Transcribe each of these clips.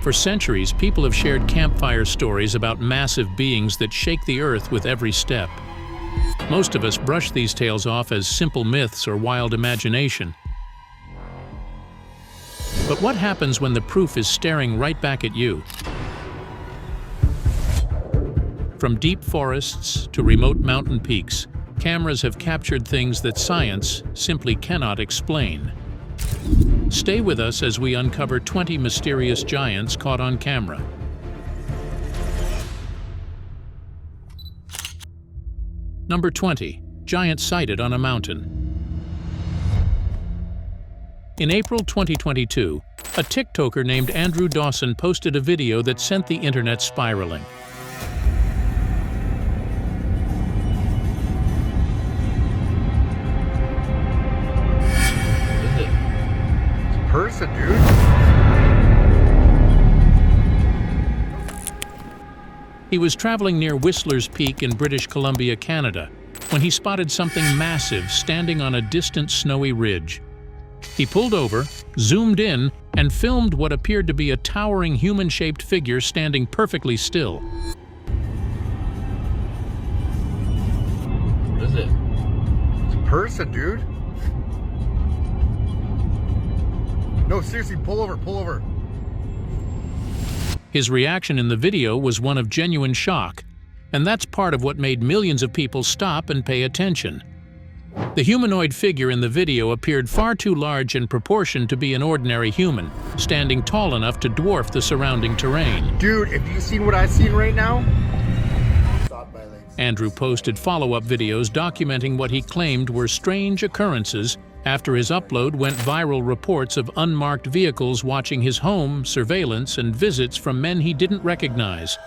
For centuries, people have shared campfire stories about massive beings that shake the earth with every step. Most of us brush these tales off as simple myths or wild imagination. But what happens when the proof is staring right back at you? From deep forests to remote mountain peaks, cameras have captured things that science simply cannot explain. Stay with us as we uncover 20 mysterious giants caught on camera. Number 20. Giant sighted on a mountain. In April 2022, a TikToker named Andrew Dawson posted a video that sent the internet spiraling. Person, dude. He was traveling near Whistler's Peak in British Columbia, Canada, when he spotted something massive standing on a distant snowy ridge. He pulled over, zoomed in, and filmed what appeared to be a towering human-shaped figure standing perfectly still. What is it? It's a person, dude. No, seriously, pull over, pull over. His reaction in the video was one of genuine shock, and that's part of what made millions of people stop and pay attention. The humanoid figure in the video appeared far too large in proportion to be an ordinary human, standing tall enough to dwarf the surrounding terrain. Dude, have you seen what I've seen right now? Andrew posted follow-up videos documenting what he claimed were strange occurrences. After his upload went viral reports of unmarked vehicles watching his home, surveillance, and visits from men he didn't recognize.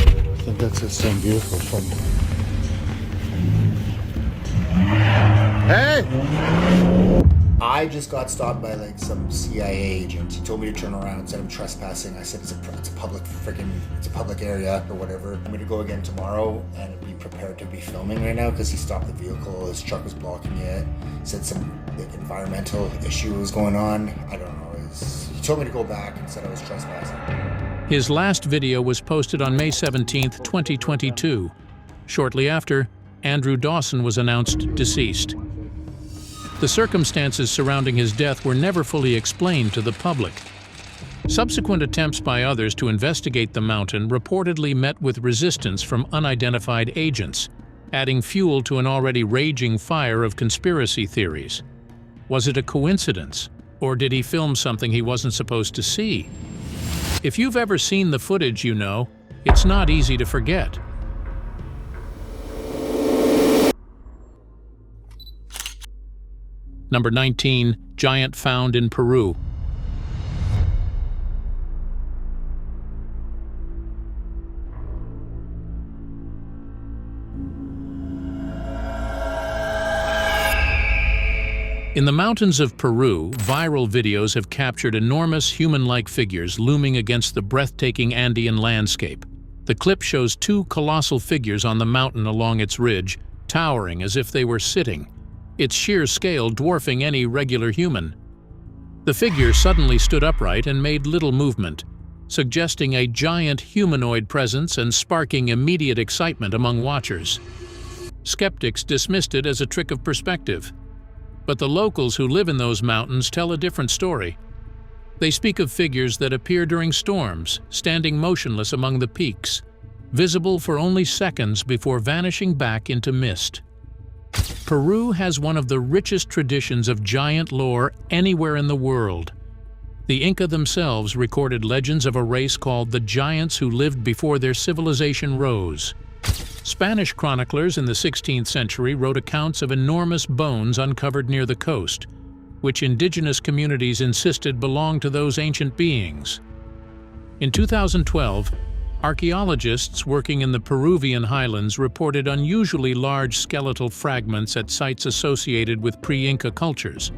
I think that's the same vehicle from... Hey! I just got stopped by like some CIA agent. He told me to turn around and said I'm trespassing. I said it's a public area or whatever. I'm gonna go again tomorrow and be prepared to be filming right now because he stopped the vehicle. His truck was blocking it. Said some like, environmental issue was going on. I don't know. He told me to go back and said I was trespassing. His last video was posted on May 17, 2022. Shortly after, Andrew Dawson was announced deceased. The circumstances surrounding his death were never fully explained to the public. Subsequent attempts by others to investigate the mountain reportedly met with resistance from unidentified agents, adding fuel to an already raging fire of conspiracy theories. Was it a coincidence, or did he film something he wasn't supposed to see? If you've ever seen the footage, you know, it's not easy to forget. Number 19. Giant found in Peru. In the mountains of Peru, viral videos have captured enormous human-like figures looming against the breathtaking Andean landscape. The clip shows two colossal figures on the mountain along its ridge, towering as if they were sitting, its sheer scale dwarfing any regular human. The figure suddenly stood upright and made little movement, suggesting a giant humanoid presence and sparking immediate excitement among watchers. Skeptics dismissed it as a trick of perspective, but the locals who live in those mountains tell a different story. They speak of figures that appear during storms, standing motionless among the peaks, visible for only seconds before vanishing back into mist. Peru has one of the richest traditions of giant lore anywhere in the world. The Inca themselves recorded legends of a race called the giants who lived before their civilization rose. Spanish chroniclers in the 16th century wrote accounts of enormous bones uncovered near the coast, which indigenous communities insisted belonged to those ancient beings. In 2012, archaeologists working in the Peruvian highlands reported unusually large skeletal fragments at sites associated with pre-Inca cultures,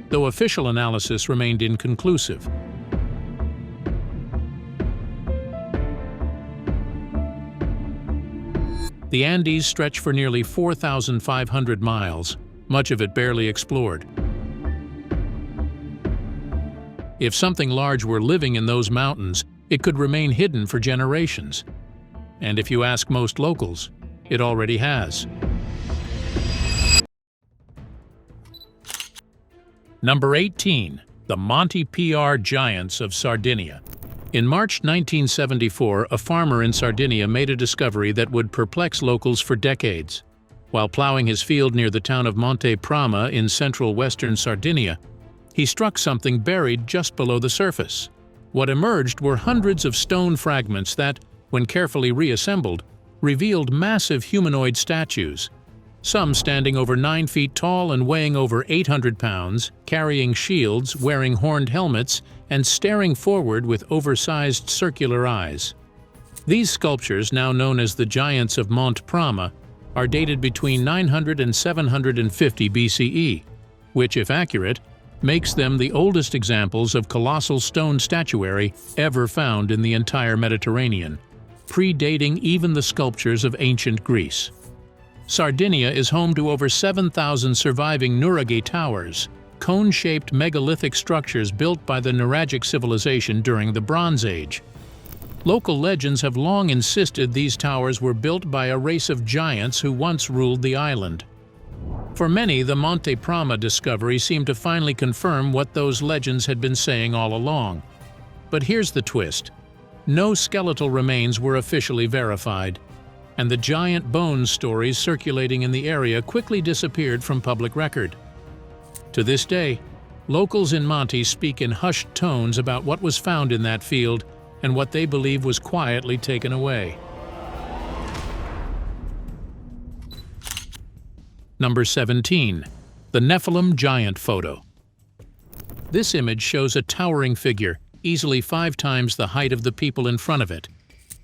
though official analysis remained inconclusive. The Andes stretch for nearly 4,500 miles, much of it barely explored. If something large were living in those mountains, it could remain hidden for generations. And if you ask most locals, it already has. Number 18. The Monte PR Giants of Sardinia. In March 1974, a farmer in Sardinia made a discovery that would perplex locals for decades. While plowing his field near the town of Monte Prama in central western Sardinia, he struck something buried just below the surface. What emerged were hundreds of stone fragments that, when carefully reassembled, revealed massive humanoid statues, some standing over 9 feet tall and weighing over 800 pounds, carrying shields, wearing horned helmets, and staring forward with oversized circular eyes. These sculptures, now known as the Giants of Monte Prama, are dated between 900 and 750 BCE, which, if accurate, makes them the oldest examples of colossal stone statuary ever found in the entire Mediterranean, predating even the sculptures of ancient Greece. Sardinia is home to over 7,000 surviving nuraghe towers, cone-shaped megalithic structures built by the Nuragic civilization during the Bronze Age. Local legends have long insisted these towers were built by a race of giants who once ruled the island. For many, the Monte Prama discovery seemed to finally confirm what those legends had been saying all along. But here's the twist. No skeletal remains were officially verified, and the giant bones stories circulating in the area quickly disappeared from public record. To this day, locals in Monte speak in hushed tones about what was found in that field and what they believe was quietly taken away. Number 17. The Nephilim Giant Photo. This image shows a towering figure, easily 5 times the height of the people in front of it.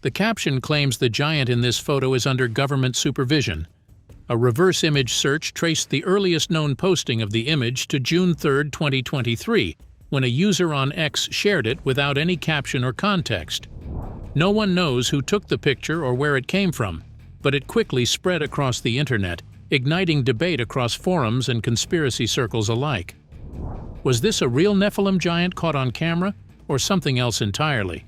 The caption claims the giant in this photo is under government supervision. A reverse image search traced the earliest known posting of the image to June 3, 2023, when a user on X shared it without any caption or context. No one knows who took the picture or where it came from, but it quickly spread across the internet, igniting debate across forums and conspiracy circles alike. Was this a real Nephilim giant caught on camera, or something else entirely?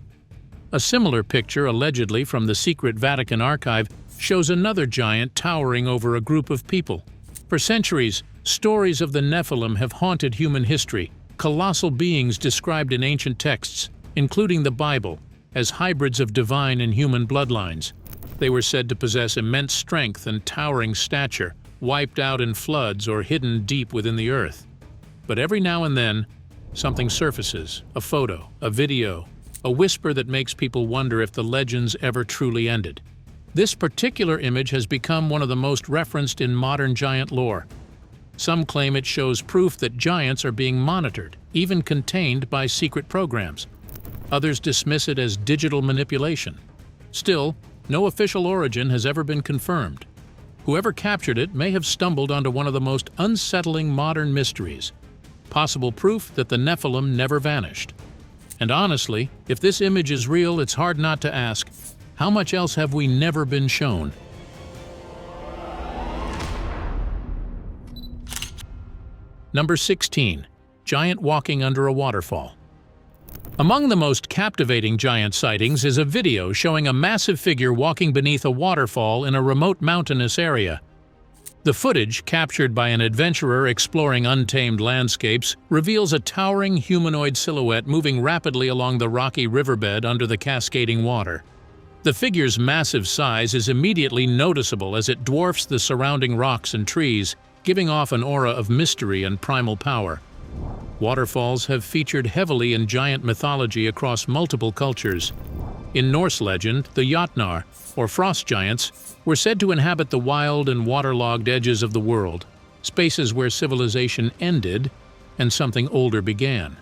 A similar picture, allegedly from the secret Vatican archive, shows another giant towering over a group of people. For centuries, stories of the Nephilim have haunted human history, colossal beings described in ancient texts, including the Bible, as hybrids of divine and human bloodlines. They were said to possess immense strength and towering stature, wiped out in floods or hidden deep within the earth. But every now and then, something surfaces, a photo, a video, a whisper that makes people wonder if the legends ever truly ended. This particular image has become one of the most referenced in modern giant lore. Some claim it shows proof that giants are being monitored, even contained by secret programs. Others dismiss it as digital manipulation. Still, no official origin has ever been confirmed. Whoever captured it may have stumbled onto one of the most unsettling modern mysteries, possible proof that the Nephilim never vanished. And honestly, if this image is real, it's hard not to ask, how much else have we never been shown? Number 16. Giant walking under a waterfall. Among the most captivating giant sightings is a video showing a massive figure walking beneath a waterfall in a remote mountainous area. The footage, captured by an adventurer exploring untamed landscapes, reveals a towering humanoid silhouette moving rapidly along the rocky riverbed under the cascading water. The figure's massive size is immediately noticeable as it dwarfs the surrounding rocks and trees, giving off an aura of mystery and primal power. Waterfalls have featured heavily in giant mythology across multiple cultures. In Norse legend, the Jotnar, or frost giants, were said to inhabit the wild and waterlogged edges of the world, spaces where civilization ended and something older began.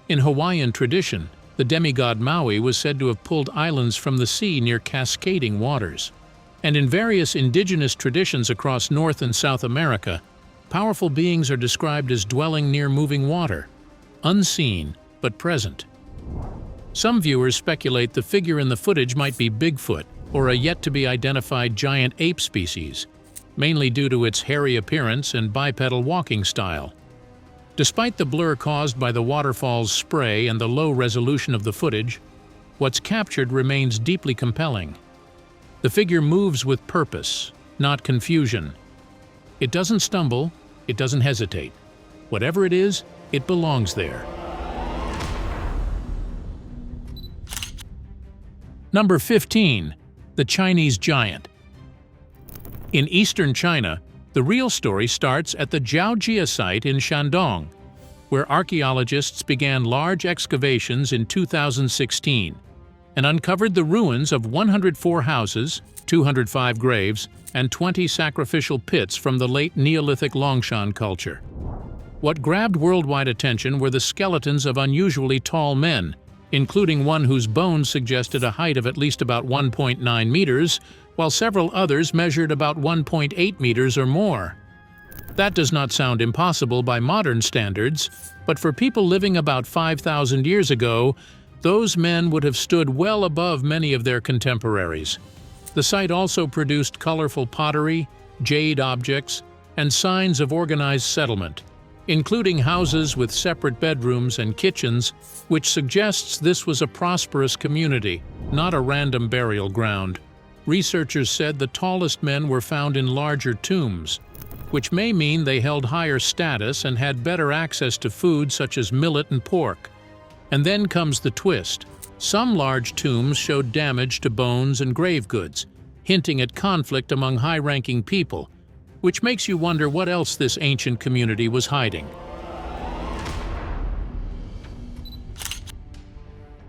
In Hawaiian tradition, the demigod Maui was said to have pulled islands from the sea near cascading waters. And in various indigenous traditions across North and South America, powerful beings are described as dwelling near moving water, unseen but present. Some viewers speculate the figure in the footage might be Bigfoot, or a yet-to-be-identified giant ape species, mainly due to its hairy appearance and bipedal walking style. Despite the blur caused by the waterfall's spray and the low resolution of the footage, what's captured remains deeply compelling. The figure moves with purpose, not confusion. It doesn't stumble, it doesn't hesitate. Whatever it is, it belongs there. Number 15. The Chinese Giant. In eastern China, the real story starts at the Jiaojia site in Shandong, where archaeologists began large excavations in 2016 and uncovered the ruins of 104 houses, 205 graves, and 20 sacrificial pits from the late Neolithic Longshan culture. What grabbed worldwide attention were the skeletons of unusually tall men, including one whose bones suggested a height of at least about 1.9 meters, while several others measured about 1.8 meters or more. That does not sound impossible by modern standards, but for people living about 5,000 years ago, those men would have stood well above many of their contemporaries. The site also produced colorful pottery, jade objects, and signs of organized settlement, including houses with separate bedrooms and kitchens, which suggests this was a prosperous community, not a random burial ground. Researchers said the tallest men were found in larger tombs, which may mean they held higher status and had better access to food such as millet and pork. And then comes the twist. Some large tombs showed damage to bones and grave goods, hinting at conflict among high-ranking people, which makes you wonder what else this ancient community was hiding.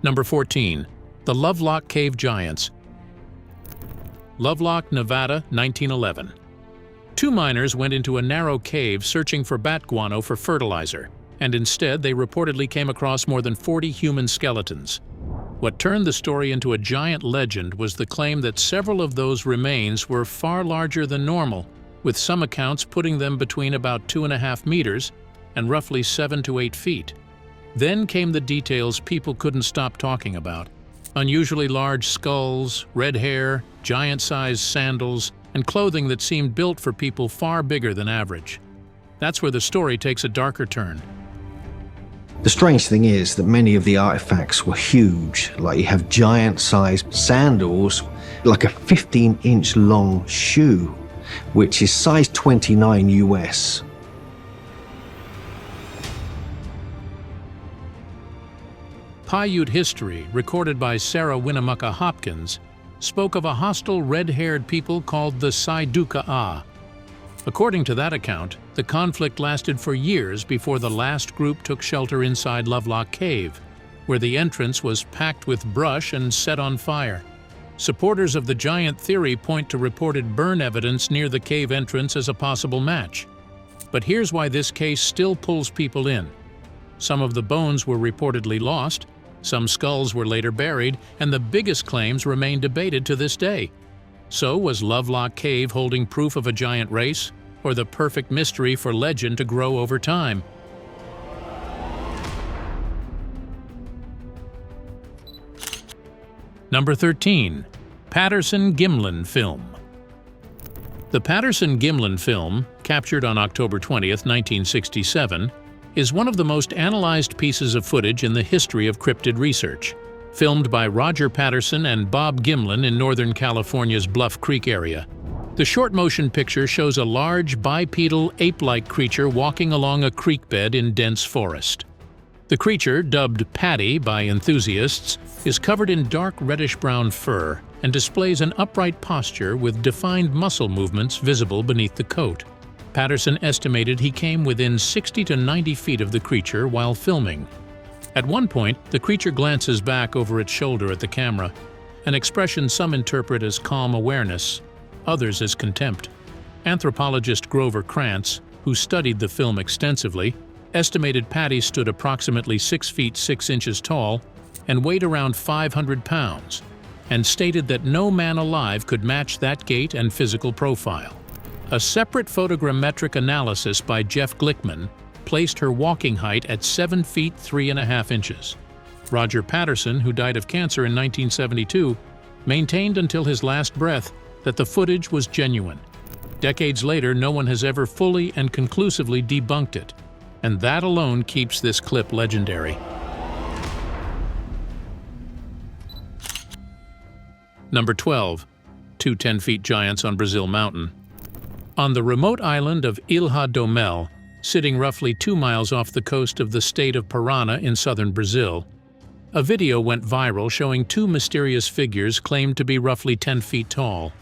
Number 14. The Lovelock Cave Giants. Lovelock, Nevada, 1911. Two miners went into a narrow cave searching for bat guano for fertilizer, and instead they reportedly came across more than 40 human skeletons. What turned the story into a giant legend was the claim that several of those remains were far larger than normal, with some accounts putting them between about 2.5 meters and roughly 7 to 8 feet. Then came the details people couldn't stop talking about. Unusually large skulls, red hair, giant-sized sandals, and clothing that seemed built for people far bigger than average. That's where the story takes a darker turn. The strange thing is that many of the artifacts were huge, like you have giant-sized sandals, like a 15-inch long shoe, which is size 29 US. Paiute history, recorded by Sarah Winnemucca Hopkins, spoke of a hostile red-haired people called the Sai-Duka-A. According to that account, the conflict lasted for years before the last group took shelter inside Lovelock Cave, where the entrance was packed with brush and set on fire. Supporters of the giant theory point to reported burn evidence near the cave entrance as a possible match. But here's why this case still pulls people in. Some of the bones were reportedly lost, some skulls were later buried, and the biggest claims remain debated to this day. So was Lovelock Cave holding proof of a giant race, or the perfect mystery for legend to grow over time? Number 13. Patterson-Gimlin Film. The Patterson-Gimlin film, captured on October 20, 1967, is one of the most analyzed pieces of footage in the history of cryptid research. Filmed by Roger Patterson and Bob Gimlin in Northern California's Bluff Creek area. The short motion picture shows a large, bipedal, ape-like creature walking along a creek bed in dense forest. The creature, dubbed Patty by enthusiasts, is covered in dark reddish-brown fur and displays an upright posture with defined muscle movements visible beneath the coat. Patterson estimated he came within 60 to 90 feet of the creature while filming. At one point, the creature glances back over its shoulder at the camera, an expression some interpret as calm awareness, others as contempt. Anthropologist Grover Krantz, who studied the film extensively, estimated Patty stood approximately 6 feet 6 inches tall and weighed around 500 pounds, and stated that no man alive could match that gait and physical profile. A separate photogrammetric analysis by Jeff Glickman placed her walking height at 7 feet 3.5 inches. Roger Patterson, who died of cancer in 1972, maintained until his last breath that the footage was genuine. Decades later, no one has ever fully and conclusively debunked it, and that alone keeps this clip legendary. Number 12. Two 10-feet giants on Brazil Mountain. On the remote island of Ilha do Mel, sitting roughly 2 miles off the coast of the state of Parana in southern Brazil, a video went viral showing two mysterious figures claimed to be roughly 10 feet tall.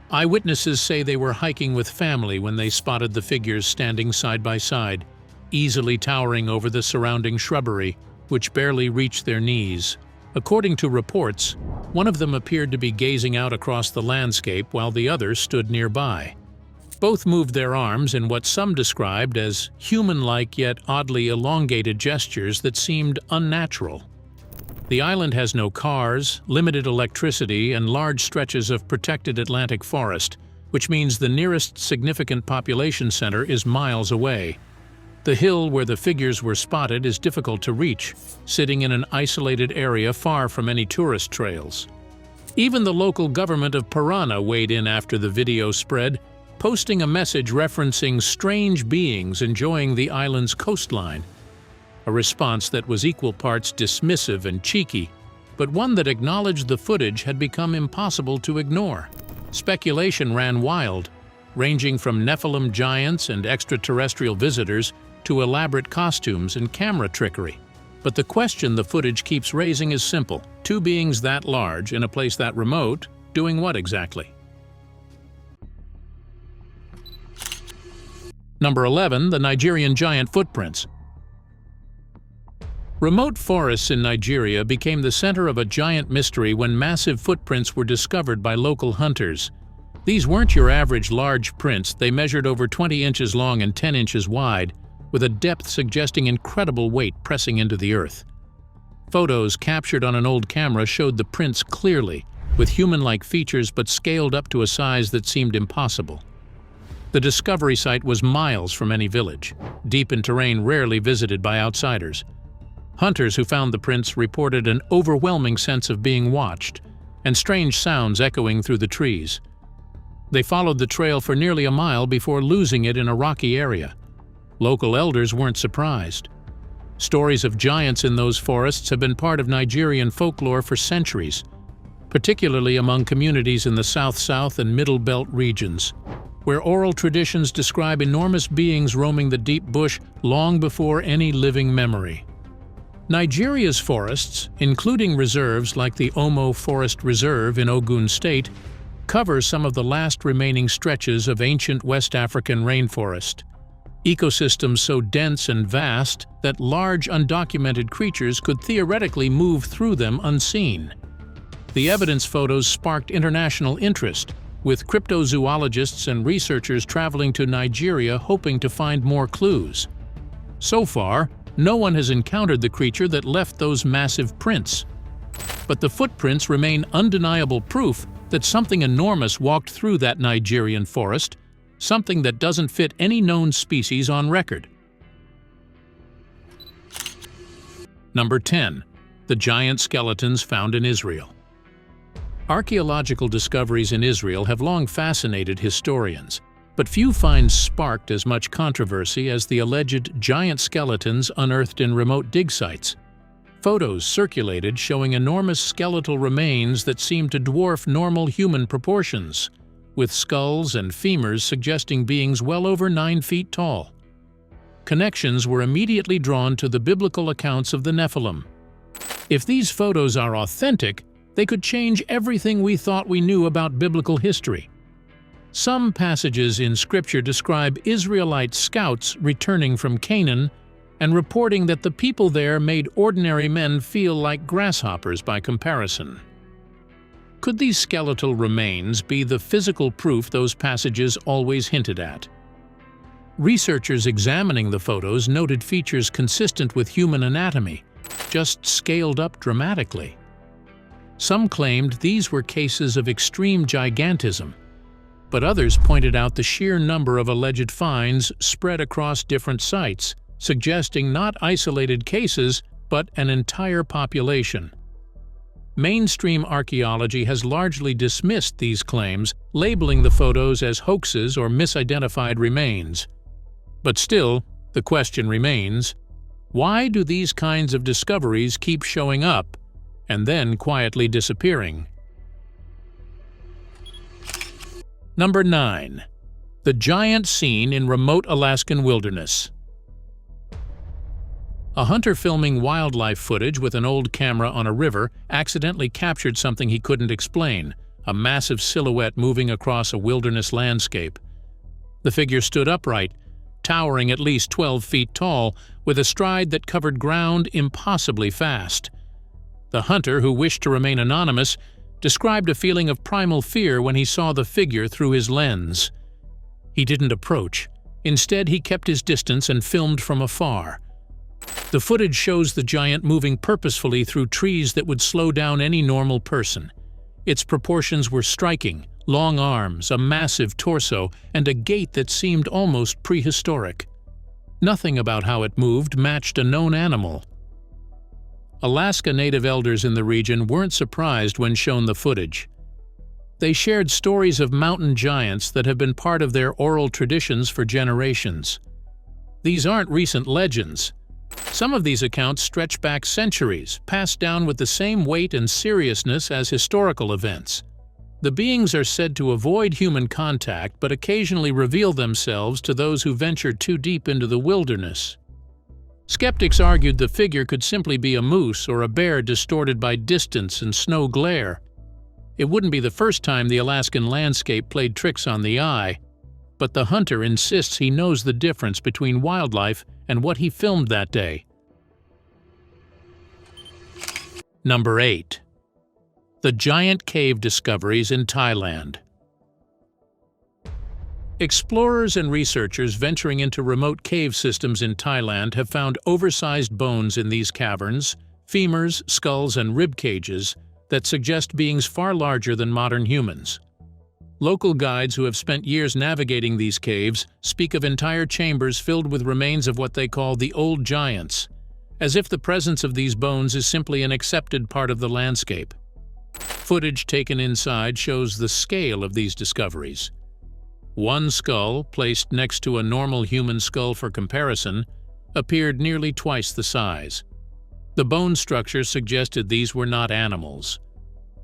Eyewitnesses say they were hiking with family when they spotted the figures standing side by side, easily towering over the surrounding shrubbery, which barely reached their knees. According to reports, one of them appeared to be gazing out across the landscape while the other stood nearby. Both moved their arms in what some described as human-like yet oddly elongated gestures that seemed unnatural. The island has no cars, limited electricity, and large stretches of protected Atlantic forest, which means the nearest significant population center is miles away. The hill where the figures were spotted is difficult to reach, sitting in an isolated area far from any tourist trails. Even the local government of Parana weighed in after the video spread, posting a message referencing strange beings enjoying the island's coastline. A response that was equal parts dismissive and cheeky, but one that acknowledged the footage had become impossible to ignore. Speculation ran wild, ranging from Nephilim giants and extraterrestrial visitors to elaborate costumes and camera trickery. But the question the footage keeps raising is simple. Two beings that large in a place that remote, doing what exactly? Number 11. The Nigerian giant footprints. Remote forests in Nigeria became the center of a giant mystery when massive footprints were discovered by local hunters. These weren't your average large prints. They measured over 20 inches long and 10 inches wide, with a depth suggesting incredible weight pressing into the earth. Photos captured on an old camera showed the prints clearly, with human-like features but scaled up to a size that seemed impossible. The discovery site was miles from any village, deep in terrain rarely visited by outsiders. Hunters who found the prints reported an overwhelming sense of being watched, and strange sounds echoing through the trees. They followed the trail for nearly a mile before losing it in a rocky area. Local elders weren't surprised. Stories of giants in those forests have been part of Nigerian folklore for centuries, particularly among communities in the South-South and Middle Belt regions, where oral traditions describe enormous beings roaming the deep bush long before any living memory. Nigeria's forests, including reserves like the Omo Forest Reserve in Ogun State, cover some of the last remaining stretches of ancient West African rainforest. Ecosystems so dense and vast that large undocumented creatures could theoretically move through them unseen. The evidence photos sparked international interest, with cryptozoologists and researchers traveling to Nigeria hoping to find more clues. So far, no one has encountered the creature that left those massive prints. But the footprints remain undeniable proof that something enormous walked through that Nigerian forest, something that doesn't fit any known species on record. Number 10. The giant skeletons found in Israel. Archaeological discoveries in Israel have long fascinated historians, but few finds sparked as much controversy as the alleged giant skeletons unearthed in remote dig sites. Photos circulated showing enormous skeletal remains that seemed to dwarf normal human proportions, with skulls and femurs suggesting beings well over 9 feet tall. Connections were immediately drawn to the biblical accounts of the Nephilim. If these photos are authentic, they could change everything we thought we knew about biblical history. Some passages in Scripture describe Israelite scouts returning from Canaan and reporting that the people there made ordinary men feel like grasshoppers by comparison. Could these skeletal remains be the physical proof those passages always hinted at? Researchers examining the photos noted features consistent with human anatomy, just scaled up dramatically. Some claimed these were cases of extreme gigantism, but others pointed out the sheer number of alleged finds spread across different sites, suggesting not isolated cases, but an entire population. Mainstream archaeology has largely dismissed these claims, labeling the photos as hoaxes or misidentified remains. But still, the question remains, why do these kinds of discoveries keep showing up and then quietly disappearing? Number 9. The giant seen in remote Alaskan wilderness. A hunter filming wildlife footage with an old camera on a river accidentally captured something he couldn't explain, a massive silhouette moving across a wilderness landscape. The figure stood upright, towering at least 12 feet tall, with a stride that covered ground impossibly fast. The hunter, who wished to remain anonymous, described a feeling of primal fear when he saw the figure through his lens. He didn't approach. Instead, he kept his distance and filmed from afar. The footage shows the giant moving purposefully through trees that would slow down any normal person. Its proportions were striking: long arms, a massive torso, and a gait that seemed almost prehistoric. Nothing about how it moved matched a known animal. Alaska Native elders in the region weren't surprised when shown the footage. They shared stories of mountain giants that have been part of their oral traditions for generations. These aren't recent legends. Some of these accounts stretch back centuries, passed down with the same weight and seriousness as historical events. The beings are said to avoid human contact but occasionally reveal themselves to those who venture too deep into the wilderness. Skeptics argued the figure could simply be a moose or a bear distorted by distance and snow glare. It wouldn't be the first time the Alaskan landscape played tricks on the eye, but the hunter insists he knows the difference between wildlife and what he filmed that day. Number 8. The giant cave discoveries in Thailand. Explorers and researchers venturing into remote cave systems in Thailand have found oversized bones in these caverns, femurs, skulls, and rib cages that suggest beings far larger than modern humans. Local guides who have spent years navigating these caves speak of entire chambers filled with remains of what they call the old giants, as if the presence of these bones is simply an accepted part of the landscape. Footage taken inside shows the scale of these discoveries. One skull, placed next to a normal human skull for comparison, appeared nearly twice the size. The bone structure suggested these were not animals.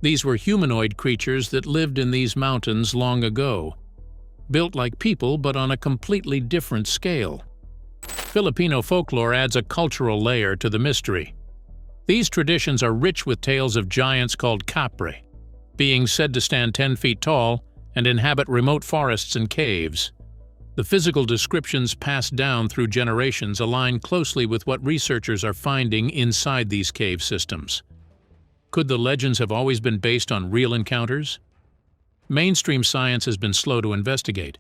These were humanoid creatures that lived in these mountains long ago, built like people but on a completely different scale. Filipino folklore adds a cultural layer to the mystery. These traditions are rich with tales of giants called kapre, beings said to stand 10 feet tall and inhabit remote forests and caves. The physical descriptions passed down through generations align closely with what researchers are finding inside these cave systems. Could the legends have always been based on real encounters? Mainstream science has been slow to investigate,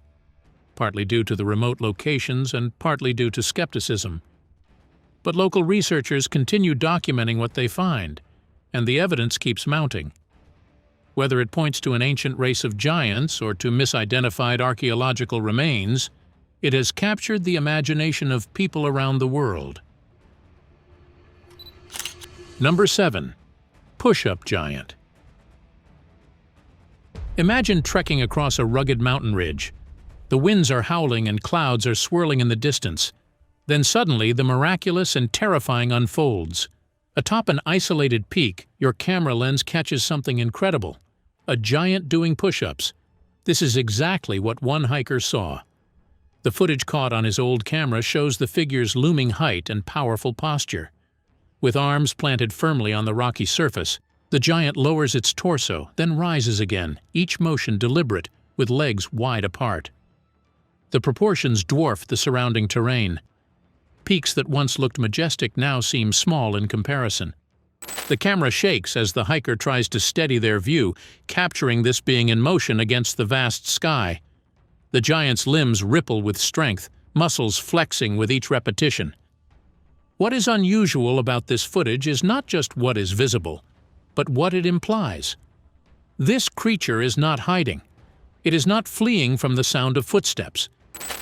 partly due to the remote locations and partly due to skepticism. But local researchers continue documenting what they find, and the evidence keeps mounting. Whether it points to an ancient race of giants or to misidentified archaeological remains, it has captured the imagination of people around the world. Number 7. Push-up giant. Imagine trekking across a rugged mountain ridge. The winds are howling and clouds are swirling in the distance. Then suddenly, the miraculous and terrifying unfolds. Atop an isolated peak, your camera lens catches something incredible. A giant doing push-ups. This is exactly what one hiker saw. The footage caught on his old camera shows the figure's looming height and powerful posture. With arms planted firmly on the rocky surface, the giant lowers its torso, then rises again, each motion deliberate, with legs wide apart. The proportions dwarf the surrounding terrain. Peaks that once looked majestic now seem small in comparison. The camera shakes as the hiker tries to steady their view, capturing this being in motion against the vast sky. The giant's limbs ripple with strength, muscles flexing with each repetition. What is unusual about this footage is not just what is visible, but what it implies. This creature is not hiding. It is not fleeing from the sound of footsteps.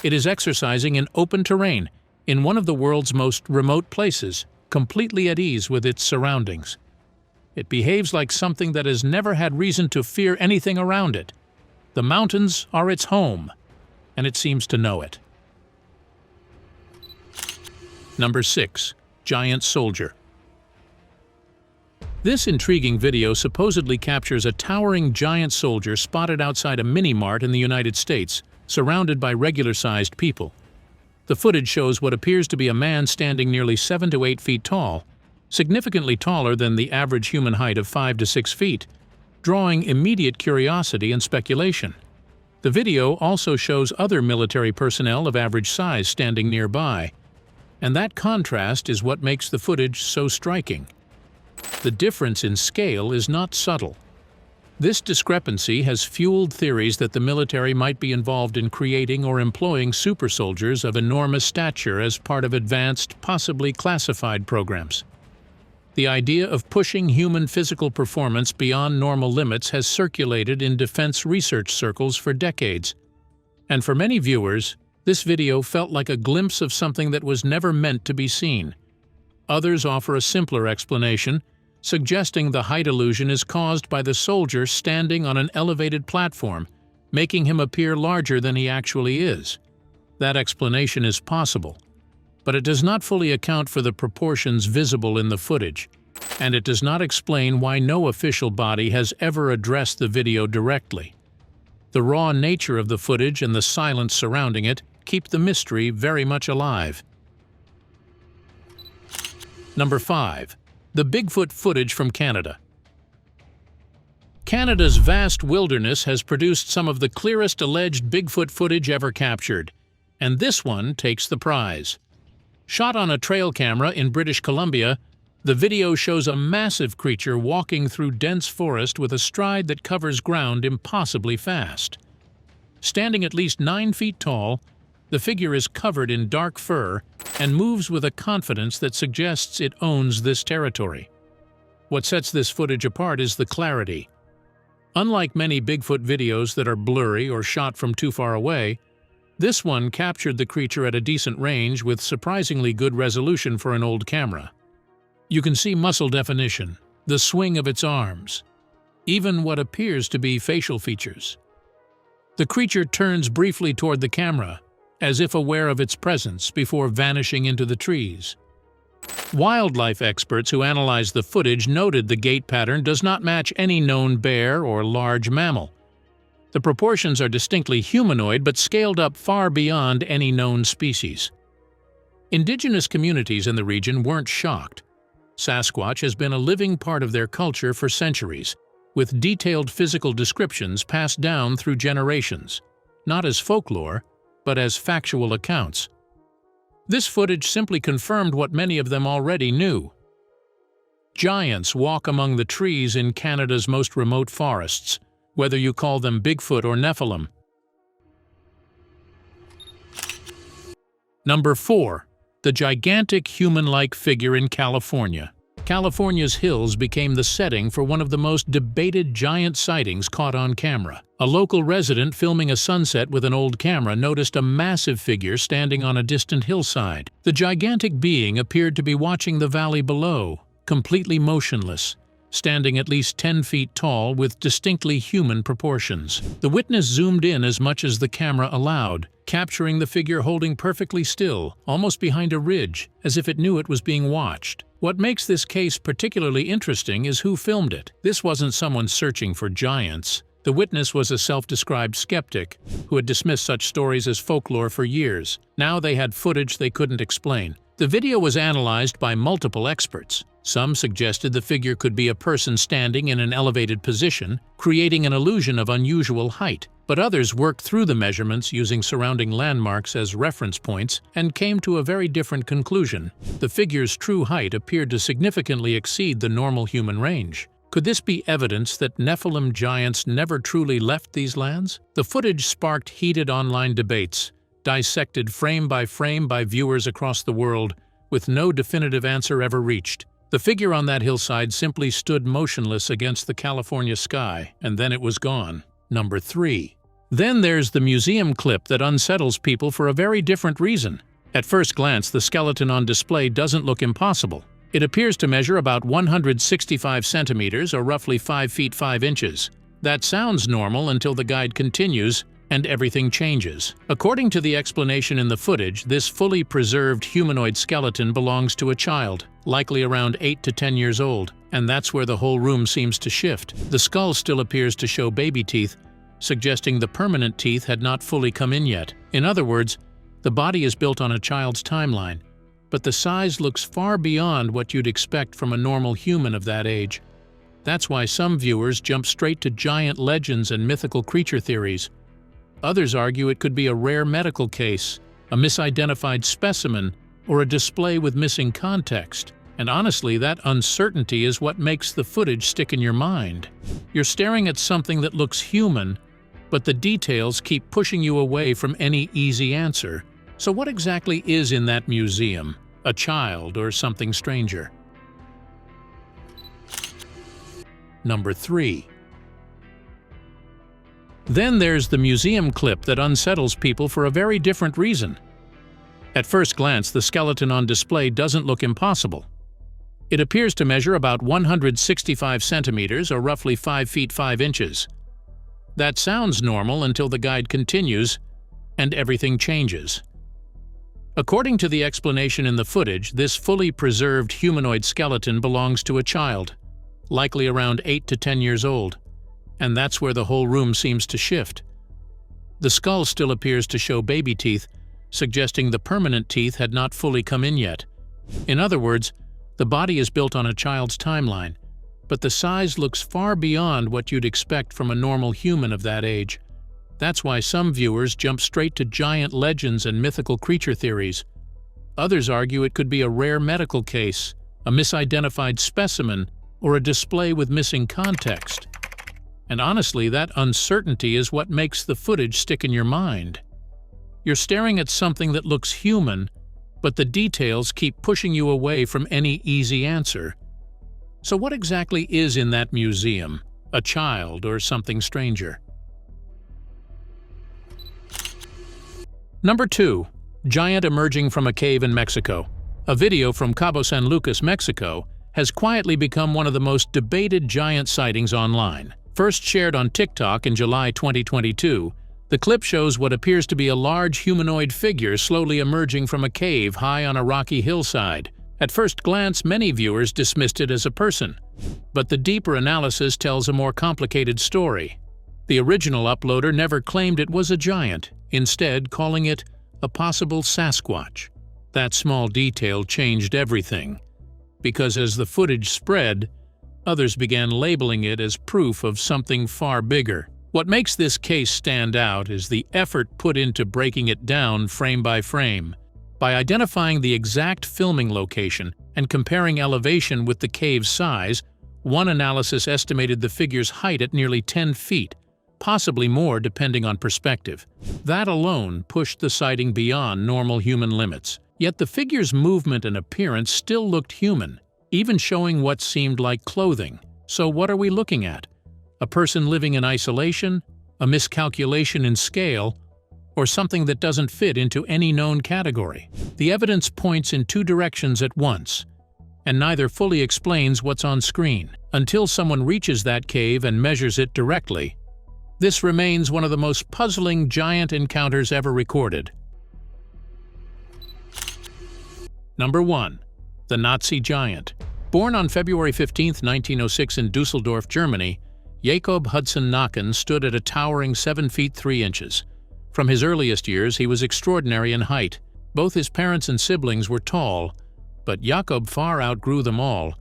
It is exercising in open terrain, in one of the world's most remote places, completely at ease with its surroundings. It behaves like something that has never had reason to fear anything around it. The mountains are its home, and it seems to know it. Number 6. Giant Soldier. This intriguing video supposedly captures a towering giant soldier spotted outside a mini-mart in the United States, surrounded by regular-sized people. The footage shows what appears to be a man standing nearly 7 to 8 feet tall, significantly taller than the average human height of 5 to 6 feet, drawing immediate curiosity and speculation. The video also shows other military personnel of average size standing nearby, and that contrast is what makes the footage so striking. The difference in scale is not subtle. This discrepancy has fueled theories that the military might be involved in creating or employing super soldiers of enormous stature as part of advanced, possibly classified programs. The idea of pushing human physical performance beyond normal limits has circulated in defense research circles for decades. And for many viewers, this video felt like a glimpse of something that was never meant to be seen. Others offer a simpler explanation, suggesting the height illusion is caused by the soldier standing on an elevated platform, making him appear larger than he actually is. That explanation is possible, but it does not fully account for the proportions visible in the footage, and it does not explain why no official body has ever addressed the video directly. The raw nature of the footage and the silence surrounding it keep the mystery very much alive. Number 5. The Bigfoot footage from Canada. Canada's vast wilderness has produced some of the clearest alleged Bigfoot footage ever captured, and this one takes the prize. Shot on a trail camera in British Columbia, the video shows a massive creature walking through dense forest with a stride that covers ground impossibly fast. Standing at least 9 feet tall, the figure is covered in dark fur and moves with a confidence that suggests it owns this territory. What sets this footage apart is the clarity. Unlike many Bigfoot videos that are blurry or shot from too far away, this one captured the creature at a decent range with surprisingly good resolution for an old camera. You can see muscle definition, the swing of its arms, even what appears to be facial features. The creature turns briefly toward the camera, as if aware of its presence before vanishing into the trees. Wildlife experts who analyzed the footage noted the gait pattern does not match any known bear or large mammal. The proportions are distinctly humanoid but scaled up far beyond any known species. Indigenous communities in the region weren't shocked. Sasquatch has been a living part of their culture for centuries, with detailed physical descriptions passed down through generations, not as folklore, but as factual accounts. This footage simply confirmed what many of them already knew. Giants walk among the trees in Canada's most remote forests, whether you call them Bigfoot or Nephilim. Number 4. The gigantic human-like figure in California. California's hills became the setting for one of the most debated giant sightings caught on camera. A local resident filming a sunset with an old camera noticed a massive figure standing on a distant hillside. The gigantic being appeared to be watching the valley below, completely motionless, standing at least 10 feet tall with distinctly human proportions. The witness zoomed in as much as the camera allowed, capturing the figure holding perfectly still, almost behind a ridge, as if it knew it was being watched. What makes this case particularly interesting is who filmed it. This wasn't someone searching for giants. The witness was a self-described skeptic who had dismissed such stories as folklore for years. Now they had footage they couldn't explain. The video was analyzed by multiple experts. Some suggested the figure could be a person standing in an elevated position, creating an illusion of unusual height. But others worked through the measurements using surrounding landmarks as reference points and came to a very different conclusion. The figure's true height appeared to significantly exceed the normal human range. Could this be evidence that Nephilim giants never truly left these lands? The footage sparked heated online debates, dissected frame by viewers across the world, with no definitive answer ever reached. The figure on that hillside simply stood motionless against the California sky, and then it was gone. Number 3. Then there's the museum clip that unsettles people for a very different reason. At first glance, the skeleton on display doesn't look impossible. It appears to measure about 165 centimeters or roughly 5 feet 5 inches. That sounds normal until the guide continues and everything changes. According to the explanation in the footage, this fully preserved humanoid skeleton belongs to a child, likely around 8 to 10 years old, and that's where the whole room seems to shift. The skull still appears to show baby teeth, suggesting the permanent teeth had not fully come in yet. In other words, the body is built on a child's timeline, but the size looks far beyond what you'd expect from a normal human of that age. That's why some viewers jump straight to giant legends and mythical creature theories. Others argue it could be a rare medical case, a misidentified specimen, or a display with missing context. And honestly, that uncertainty is what makes the footage stick in your mind. You're staring at something that looks human, but the details keep pushing you away from any easy answer. So what exactly is in that museum? A child or something stranger? Number 3. Then there's the museum clip that unsettles people for a very different reason. At first glance, the skeleton on display doesn't look impossible. It appears to measure about 165 centimeters or roughly 5 feet 5 inches. That sounds normal until the guide continues and everything changes. According to the explanation in the footage, this fully preserved humanoid skeleton belongs to a child, likely around 8 to 10 years old, and that's where the whole room seems to shift. The skull still appears to show baby teeth, suggesting the permanent teeth had not fully come in yet. In other words, the body is built on a child's timeline, but the size looks far beyond what you'd expect from a normal human of that age. That's why some viewers jump straight to giant legends and mythical creature theories. Others argue it could be a rare medical case, a misidentified specimen, or a display with missing context. And honestly, that uncertainty is what makes the footage stick in your mind. You're staring at something that looks human, but the details keep pushing you away from any easy answer. So what exactly is in that museum? A child or something stranger? Number 2. Giant emerging from a cave in Mexico. A video from Cabo San Lucas, Mexico, has quietly become one of the most debated giant sightings online. First shared on TikTok in July 2022, the clip shows what appears to be a large humanoid figure slowly emerging from a cave high on a rocky hillside. At first glance, many viewers dismissed it as a person, but the deeper analysis tells a more complicated story. The original uploader never claimed it was a giant, instead calling it a possible Sasquatch. That small detail changed everything, because as the footage spread, others began labeling it as proof of something far bigger. What makes this case stand out is the effort put into breaking it down frame by frame. By identifying the exact filming location and comparing elevation with the cave's size, one analysis estimated the figure's height at nearly 10 feet, possibly more depending on perspective. That alone pushed the sighting beyond normal human limits. Yet the figure's movement and appearance still looked human, even showing what seemed like clothing. So what are we looking at? A person living in isolation, a miscalculation in scale, or something that doesn't fit into any known category? The evidence points in two directions at once, and neither fully explains what's on screen. Until someone reaches that cave and measures it directly, this remains one of the most puzzling giant encounters ever recorded. Number 1. The Nazi Giant. Born on February 15, 1906 in Dusseldorf, Germany, Jacob Hudson Nacken stood at a towering 7 feet 3 inches. From his earliest years, he was extraordinary in height. Both his parents and siblings were tall, but Jacob far outgrew them all.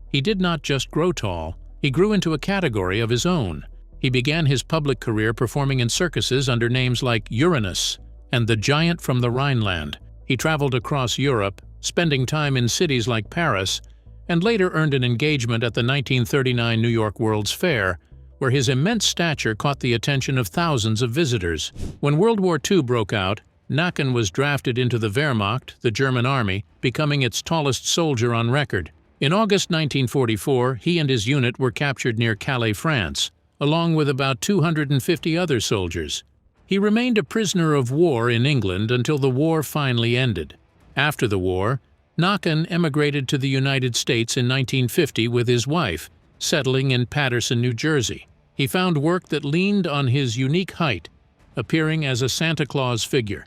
He did not just grow tall, he grew into a category of his own. He began his public career performing in circuses under names like Uranus and the Giant from the Rhineland. He traveled across Europe, spending time in cities like Paris, and later earned an engagement at the 1939 New York World's Fair, where his immense stature caught the attention of thousands of visitors. When World War II broke out, Nacken was drafted into the Wehrmacht, the German army, becoming its tallest soldier on record. In August 1944, he and his unit were captured near Calais, France, along with about 250 other soldiers. He remained a prisoner of war in England until the war finally ended. After the war, Nacken emigrated to the United States in 1950 with his wife, settling in Patterson, New Jersey. He found work that leaned on his unique height, appearing as a Santa Claus figure,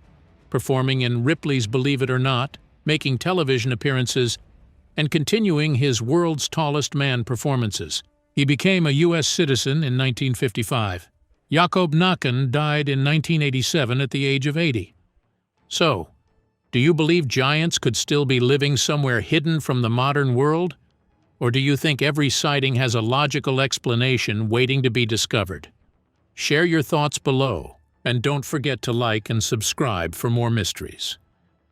performing in Ripley's Believe It or Not, making television appearances, and continuing his World's Tallest Man performances. He became a U.S. citizen in 1955. Jakob Nacken died in 1987 at the age of 80. So, do you believe giants could still be living somewhere hidden from the modern world? Or do you think every sighting has a logical explanation waiting to be discovered? Share your thoughts below, and don't forget to like and subscribe for more mysteries.